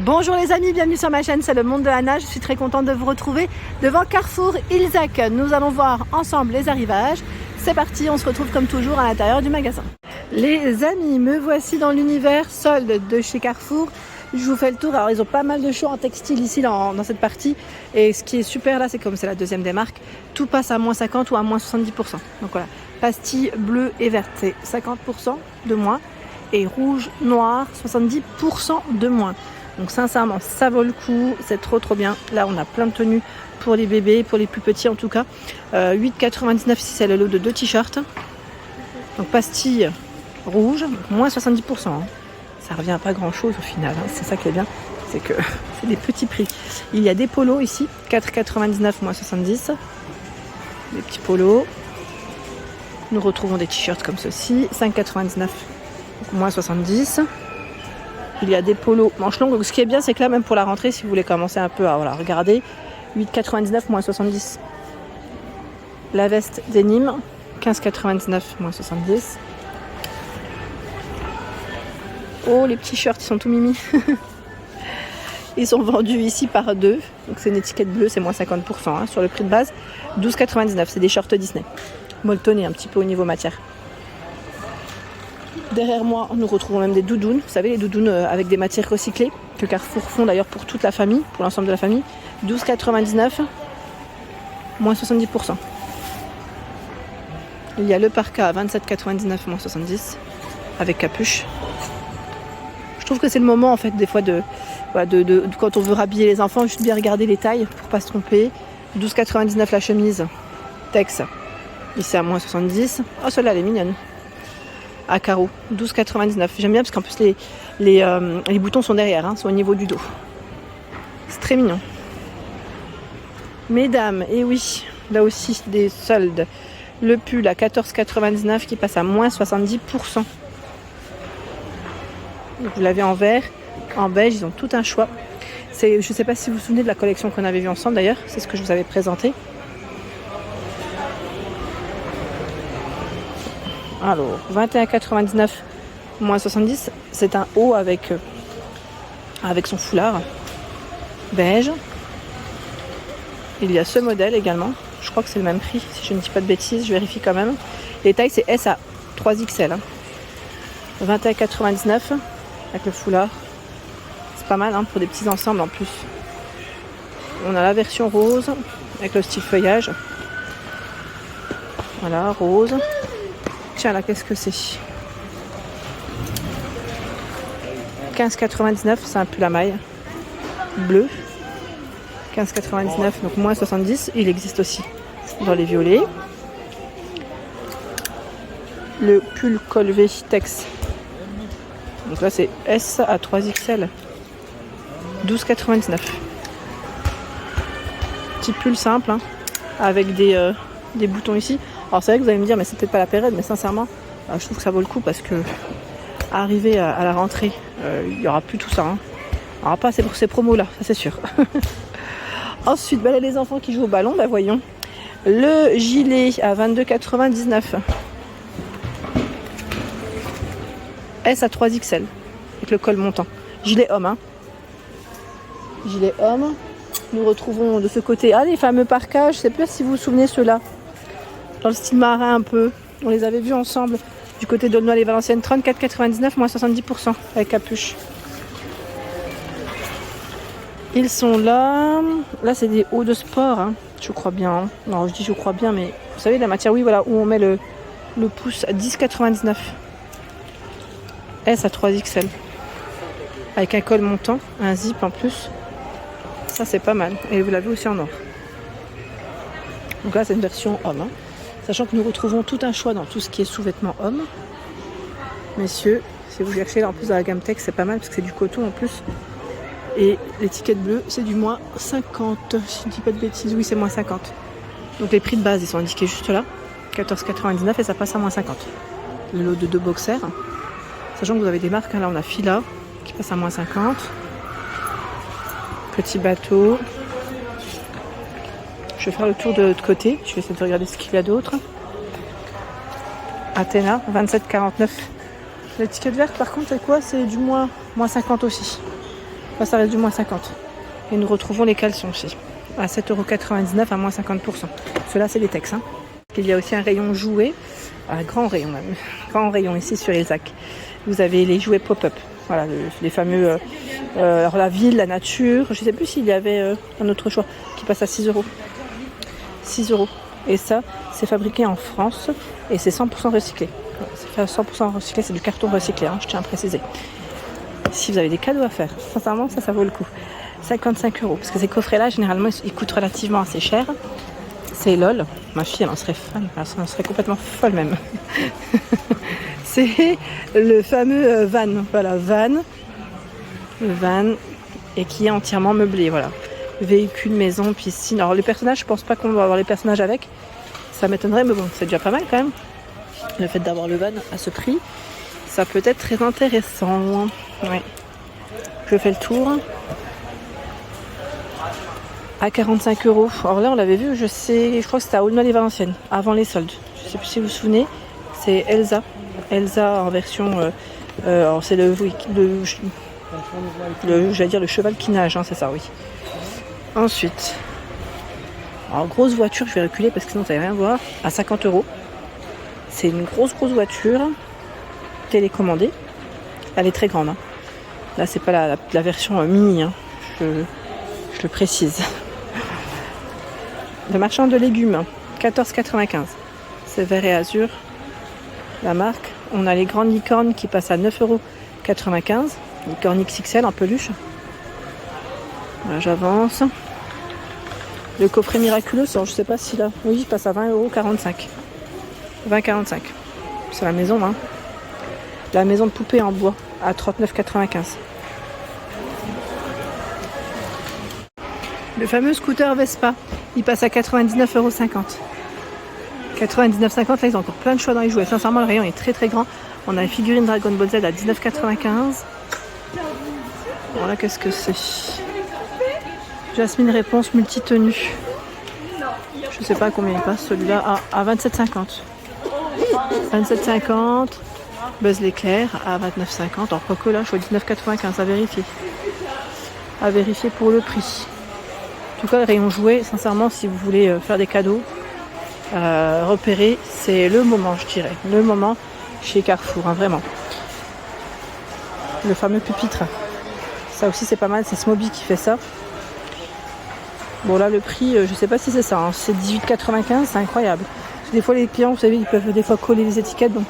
Bonjour les amis, bienvenue sur ma chaîne, c'est le monde de Anna. Je suis très contente de vous retrouver devant Carrefour Ilzac. Nous allons voir ensemble les arrivages. C'est parti, on se retrouve comme toujours à l'intérieur du magasin. Les amis, me voici dans l'univers solde de chez Carrefour. Je vous fais le tour. Alors ils ont pas mal de choix en textile ici dans cette partie. Et ce qui est super là, c'est comme c'est la deuxième des marques, tout passe à moins 50 ou à moins 70%. Donc voilà, pastilles bleues et vertes, c'est 50% de moins. Et rouge, noir, 70% de moins. Donc sincèrement, ça vaut le coup, c'est trop bien. Là, on a plein de tenues pour les bébés, pour les plus petits en tout cas. 8,99 ici, c'est le lot de 2 t-shirts. Donc pastille rouge, moins 70%. Hein. Ça revient à pas grand chose au final. Hein. C'est ça qui est bien, c'est que c'est des petits prix. Il y a des polos ici, 4,99 moins 70. Des petits polos. Nous retrouvons des t-shirts comme ceci, 5,99 moins 70. Il y a des polos manches longues. Donc ce qui est bien, c'est que là, même pour la rentrée, si vous voulez commencer un peu à regarder, 8,99 moins 70. La veste denim, 15,99 moins 70. Oh, les petits shirts, ils sont tout mimi. Ils sont vendus ici par 2. Donc c'est une étiquette bleue, c'est moins 50% hein, sur le prix de base. 12,99, c'est des shorts Disney. Molletonnés un petit peu au niveau matière. Derrière moi, nous retrouvons même des doudounes. Vous savez, les doudounes avec des matières recyclées que Carrefour font d'ailleurs pour toute la famille, pour l'ensemble de la famille. 12,99, moins 70%. Il y a le parka à 27,99, moins 70, avec capuche. Je trouve que c'est le moment en fait des fois de quand on veut rhabiller les enfants, juste bien regarder les tailles pour pas se tromper. 12,99 la chemise Tex, ici à moins 70. Oh, celle-là elle est mignonne. À carreaux, 12,99. J'aime bien parce qu'en plus les boutons sont derrière, hein, sont au niveau du dos. C'est très mignon. Mesdames, et oui, là aussi des soldes. Le pull à 14,99 qui passe à moins 70%. Vous l'avez en vert, en beige, ils ont tout un choix. Je ne sais pas si vous vous souvenez de la collection qu'on avait vue ensemble d'ailleurs, c'est ce que je vous avais présenté. Alors, 21,99 moins 70, c'est un haut avec son foulard beige. Il y a ce modèle également. Je crois que c'est le même prix, si je ne dis pas de bêtises, je vérifie quand même. Les tailles, c'est S à 3XL. Hein. 21,99 avec le foulard. C'est pas mal hein, pour des petits ensembles en plus. On a la version rose avec le style feuillage. Voilà, rose. Tiens là, qu'est-ce que c'est ? 15,99, c'est un pull à maille bleu. 15,99, donc moins 70. Il existe aussi dans les violets. Le pull col V Tex. Donc là, c'est S à 3XL. 12,99. Petit pull simple, hein, avec des boutons ici. Alors c'est vrai que vous allez me dire, mais c'est peut-être pas la période, mais sincèrement, je trouve que ça vaut le coup parce que arrivé à la rentrée, il n'y aura plus tout ça. Hein. Il n'y aura pas assez pour ces promos-là, ça c'est sûr. Ensuite, là, les enfants qui jouent au ballon, bah voyons. Le gilet à 22,99. S à 3XL, avec le col montant. Gilet homme, hein. Gilet homme. Nous retrouvons de ce côté, les fameux parkas, je ne sais pas si vous vous souvenez ceux-là. Dans le style marin un peu. On les avait vus ensemble du côté d'Aulnoy-les-Valenciennes. 34,99 moins 70% avec capuche. Ils sont là. Là, c'est des hauts de sport, hein. Je crois bien. Hein. Non, je dis je crois bien, mais vous savez, la matière, oui, voilà, où on met le pouce à 10,99. S à 3XL. Avec un col montant, un zip en plus. Ça, c'est pas mal. Et vous l'avez aussi en or. Donc là, c'est une version homme. Hein. Sachant que nous retrouvons tout un choix dans tout ce qui est sous-vêtements hommes. Messieurs, si vous cherchez là, en plus dans la gamme Tex, c'est pas mal parce que c'est du coton en plus. Et l'étiquette bleue, c'est du moins 50. Si je ne dis pas de bêtises, oui, c'est moins 50. Donc les prix de base, ils sont indiqués juste là. 14,99 et ça passe à moins 50. Le lot de 2 boxers. Sachant que vous avez des marques, hein, là on a Fila qui passe à moins 50. Petit bateau. Je vais faire le tour de l'autre côté. Je vais essayer de regarder ce qu'il y a d'autre. Athéna, 27,49. L'étiquette verte, par contre, c'est quoi? C'est du moins 50 aussi. Là, ça reste du moins 50. Et nous retrouvons les caleçons aussi. À 7,99 € à moins 50%. Ceux-là, c'est les Tex. Hein. Il y a aussi un rayon jouets. Un grand rayon même. Grand rayon ici sur Ilzac. Vous avez les jouets pop-up. Voilà, les fameux... alors la ville, la nature. Je ne sais plus s'il y avait un autre choix qui passe à 6 €. 6 €. Et ça, c'est fabriqué en France. Et c'est 100% recyclé. C'est 100% recyclé, c'est du carton recyclé, hein, je tiens à préciser. Si vous avez des cadeaux à faire, sincèrement, ça vaut le coup. 55 €, parce que ces coffrets-là, généralement, ils coûtent relativement assez cher. C'est LOL. Ma fille, elle en serait fan, elle en serait complètement folle même. C'est le fameux van. Voilà, van, et qui est entièrement meublé, voilà. Véhicule, maison, piscine. Alors les personnages, je pense pas qu'on doit avoir les personnages avec. Ça m'étonnerait, mais bon, c'est déjà pas mal quand même. Le fait d'avoir le van à ce prix, ça peut être très intéressant. Ouais. Je fais le tour. À 45 €. Alors là, on l'avait vu, je crois que c'était à Aulnoy-les-Valenciennes, avant les soldes. Je ne sais plus si vous vous souvenez. C'est Elsa. Elsa en version... alors c'est j'allais dire le cheval qui nage, hein, c'est ça, oui. Ensuite, alors grosse voiture, je vais reculer parce que sinon, vous n'allez rien voir. À 50 €. C'est une grosse voiture télécommandée. Elle est très grande. Hein. Là, c'est pas la version mini. Hein. Je le précise. Le marchand de légumes, 14,95 €. C'est vert et azur. La marque. On a les grandes licornes qui passent à 9,95 €. Licorne XXL en peluche. Voilà, j'avance. Le coffret miraculeux, je ne sais pas si là. Oui, il passe à 20,45 €. 20,45 €. C'est la maison, hein. La maison de poupée en bois à 39,95 €. Le fameux scooter Vespa, il passe à 99,50 €. 99,50 €, là ils ont encore plein de choix dans les jouets. Sincèrement, le rayon est très très grand. On a une figurine Dragon Ball Z à 19,95 €. Voilà, qu'est-ce que c'est? Jasmine Réponse multi-tenue. Je sais pas combien il passe celui-là. À 27,50 €. 27,50 €. Buzz l'éclair à 29,50 €. Alors quoique là, je vois 19,95 €. À vérifier. À vérifier pour le prix. En tout cas, le rayon jouet, sincèrement, si vous voulez faire des cadeaux, repérer, c'est le moment, je dirais. Le moment chez Carrefour, hein, vraiment. Le fameux pupitre. Ça aussi, c'est pas mal. C'est Smoby qui fait ça. Bon, là, le prix, je sais pas si c'est ça. Hein. C'est 18,95 €. C'est incroyable. Des fois, les clients, vous savez, ils peuvent des fois coller les étiquettes. Donc,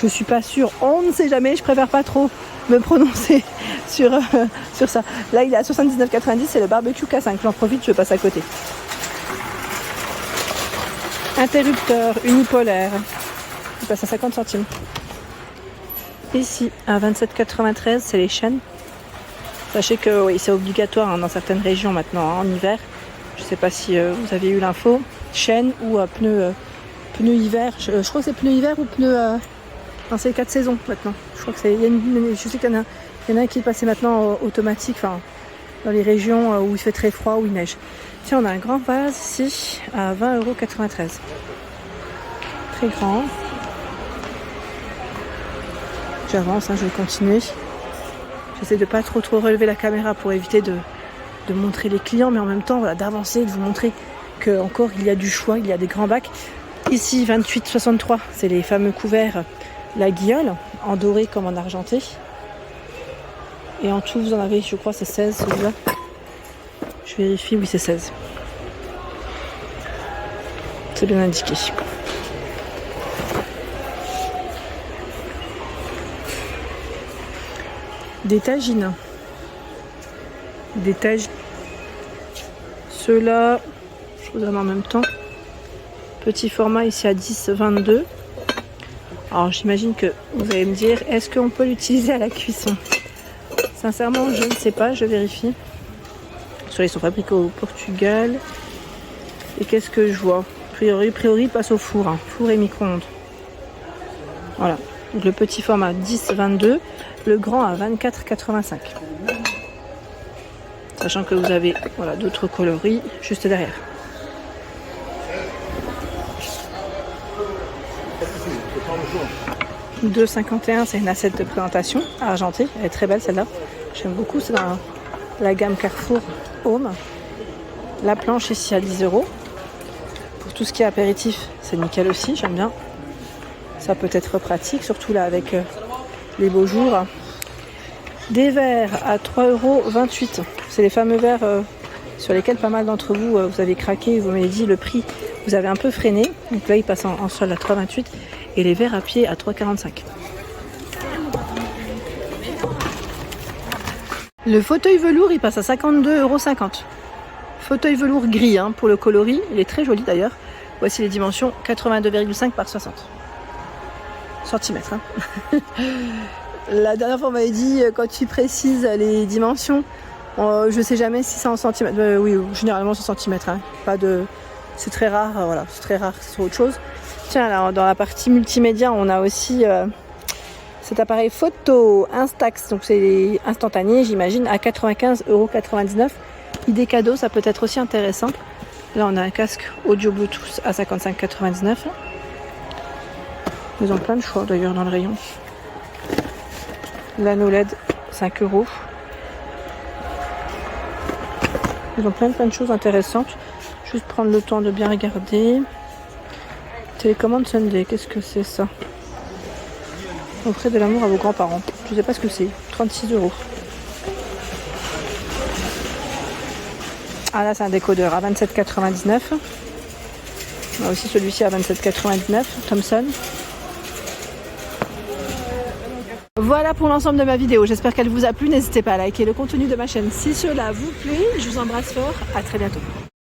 je suis pas sûre. On ne sait jamais. Je préfère pas trop me prononcer sur ça. Là, il est à 79,90 €. C'est le barbecue K5. J'en profite, je passe à côté. Interrupteur unipolaire. Il passe à 50 centimes. Ici, à 27,93 €, c'est les chaînes. Sachez que oui, c'est obligatoire hein, dans certaines régions maintenant, hein, en hiver. Je ne sais pas si vous avez eu l'info. Chaînes ou pneus hiver. Je crois que c'est pneus hiver ou pneus... Non, c'est les 4 saisons maintenant. Je crois que c'est... Je sais qu'il y en a un qui est passé maintenant automatique, enfin, dans les régions où il fait très froid, où il neige. Tiens, on a un grand vase ici à 20,93 €. Très grand. J'avance, hein, je vais continuer. J'essaie de pas trop relever la caméra pour éviter de montrer les clients, mais en même temps, voilà, d'avancer, de vous montrer qu'encore il y a du choix, il y a des grands bacs. Ici, 28,63 €, c'est les fameux couverts, la guiole, en doré comme en argenté. Et en tout, vous en avez, je crois, c'est 16 celui-là. Je vérifie, oui, c'est 16. C'est bien indiqué. Des tagines. Des tagines. Ceux-là, je vous donne en même temps. Petit format ici à 10,22 €. Alors j'imagine que vous allez me dire, est-ce qu'on peut l'utiliser à la cuisson? Sincèrement, je ne sais pas, je vérifie. Ils sont fabriqués au Portugal. Et qu'est-ce que je vois? A priori, il passe au four. Hein. Four et micro-ondes. Voilà. Donc le petit format 10,22 €. Le grand à 24,85 €. Sachant que vous avez voilà, d'autres coloris juste derrière. « 2,51 €, c'est une assiette de présentation argentée. Elle est très belle celle-là. J'aime beaucoup, c'est dans la gamme Carrefour Home. La planche ici à 10 €. Pour tout ce qui est apéritif, c'est nickel aussi, j'aime bien. Ça peut être pratique, surtout là avec les beaux jours. Des verres à 3,28 €. C'est les fameux verres sur lesquels pas mal d'entre vous, vous avez craqué, vous m'avez dit le prix, vous avez un peu freiné. Donc là, il passe en solde à 3,28 € et les verres à pied à 3,45 €. Le fauteuil velours, il passe à 52,50 €. Fauteuil velours gris pour le coloris, il est très joli d'ailleurs. Voici les dimensions, 82,5 par 60 cm. La dernière fois on m'avait dit quand tu précises les dimensions, je sais jamais si c'est en centimètres. Oui, généralement c'est en centimètres. Pas de, c'est très rare. Voilà, c'est très rare que ce soit autre chose. Tiens, là, dans la partie multimédia, on a aussi cet appareil photo Instax, donc c'est instantané, j'imagine, à 95,99 €. Idée cadeau, ça peut être aussi intéressant. Là, on a un casque audio Bluetooth à 55,99 €. Ils ont plein de choix d'ailleurs dans le rayon. L'anneau LED, 5 €. Ils ont plein de choses intéressantes. Juste prendre le temps de bien regarder. Télécommande Sunday, qu'est-ce que c'est ça? Offrez de l'amour à vos grands-parents. Je ne sais pas ce que c'est. 36 €. Ah là, c'est un décodeur à 27,99 €. On a aussi celui-ci à 27,99 €. Thomson. Voilà pour l'ensemble de ma vidéo. J'espère qu'elle vous a plu. N'hésitez pas à liker le contenu de ma chaîne si cela vous plaît. Je vous embrasse fort. À très bientôt.